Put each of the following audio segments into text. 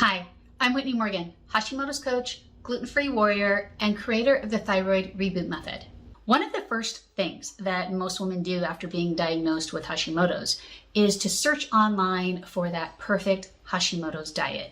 Hi, I'm Whitney Morgan, Hashimoto's coach, gluten-free warrior, and creator of the Thyroid Reboot Method. One of the first things that most women do after being diagnosed with Hashimoto's is to search online for that perfect Hashimoto's diet.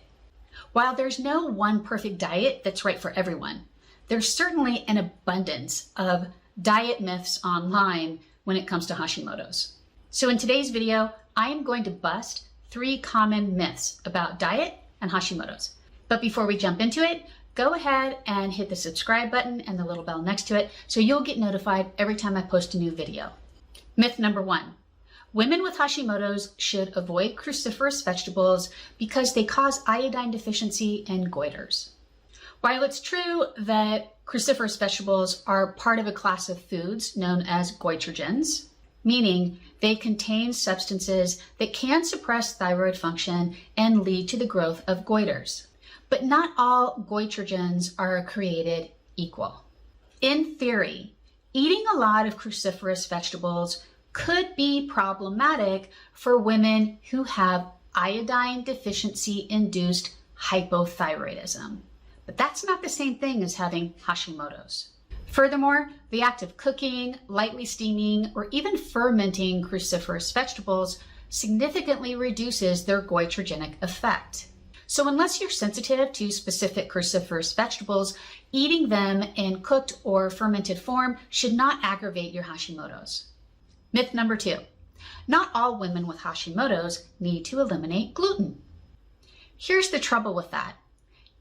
While there's no one perfect diet that's right for everyone, there's certainly an abundance of diet myths online when it comes to Hashimoto's. So in today's video, I am going to bust 3 common myths about diet and Hashimoto's. But before we jump into it, go ahead and hit the subscribe button and the little bell next to it so you'll get notified every time I post a new video. Myth number 1. Women with Hashimoto's should avoid cruciferous vegetables because they cause iodine deficiency and goiters. While it's true that cruciferous vegetables are part of a class of foods known as goitrogens, meaning they contain substances that can suppress thyroid function and lead to the growth of goiters. But not all goitrogens are created equal. In theory, eating a lot of cruciferous vegetables could be problematic for women who have iodine deficiency-induced hypothyroidism. But that's not the same thing as having Hashimoto's. Furthermore, the act of cooking, lightly steaming, or even fermenting cruciferous vegetables significantly reduces their goitrogenic effect. So unless you're sensitive to specific cruciferous vegetables, eating them in cooked or fermented form should not aggravate your Hashimoto's. Myth number 2. Not all women with Hashimoto's need to eliminate gluten. Here's the trouble with that.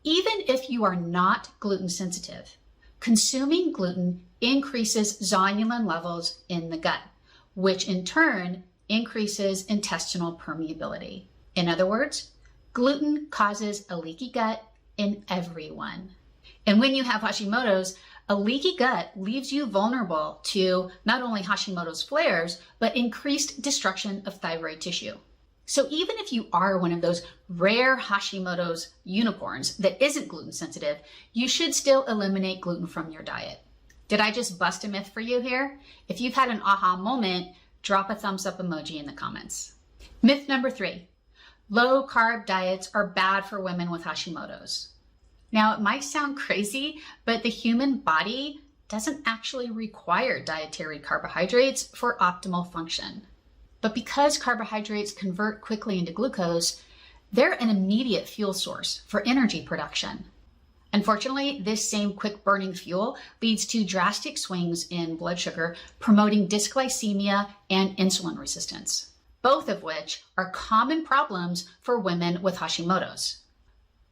Even if you are not gluten sensitive, consuming gluten increases zonulin levels in the gut, which in turn increases intestinal permeability. In other words, gluten causes a leaky gut in everyone. And when you have Hashimoto's, a leaky gut leaves you vulnerable to not only Hashimoto's flares, but increased destruction of thyroid tissue. So even if you are one of those rare Hashimoto's unicorns that isn't gluten sensitive, you should still eliminate gluten from your diet. Did I just bust a myth for you here? If you've had an aha moment, drop a thumbs up emoji in the comments. Myth number 3. Low carb diets are bad for women with Hashimoto's. Now it might sound crazy, but the human body doesn't actually require dietary carbohydrates for optimal function. But because carbohydrates convert quickly into glucose, they're an immediate fuel source for energy production. Unfortunately, this same quick burning fuel leads to drastic swings in blood sugar, promoting dysglycemia and insulin resistance, both of which are common problems for women with Hashimoto's.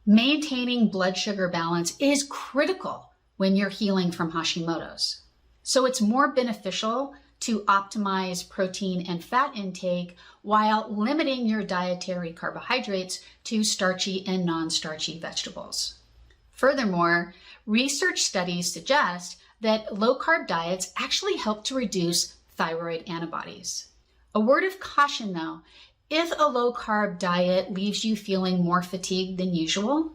Maintaining blood sugar balance is critical when you're healing from Hashimoto's. So it's more beneficial to optimize protein and fat intake while limiting your dietary carbohydrates to starchy and non-starchy vegetables. Furthermore, research studies suggest that low-carb diets actually help to reduce thyroid antibodies. A word of caution though, if a low-carb diet leaves you feeling more fatigued than usual,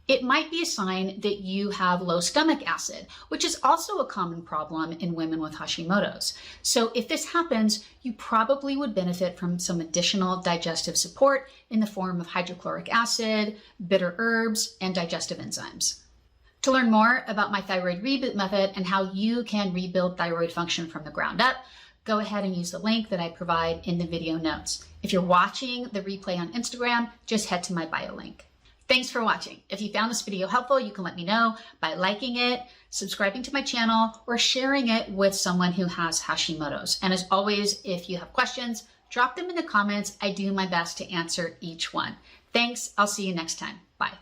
it might be a sign that you have low stomach acid, which is also a common problem in women with Hashimoto's. So if this happens, you probably would benefit from some additional digestive support in the form of hydrochloric acid, bitter herbs, and digestive enzymes. To learn more about my Thyroid Reboot Method and how you can rebuild thyroid function from the ground up, go ahead and use the link that I provide in the video notes. If you're watching the replay on Instagram, just head to my bio link. Thanks for watching. If you found this video helpful, you can let me know by liking it, subscribing to my channel, or sharing it with someone who has Hashimoto's. And as always, if you have questions, drop them in the comments. I do my best to answer each one. Thanks. I'll see you next time. Bye.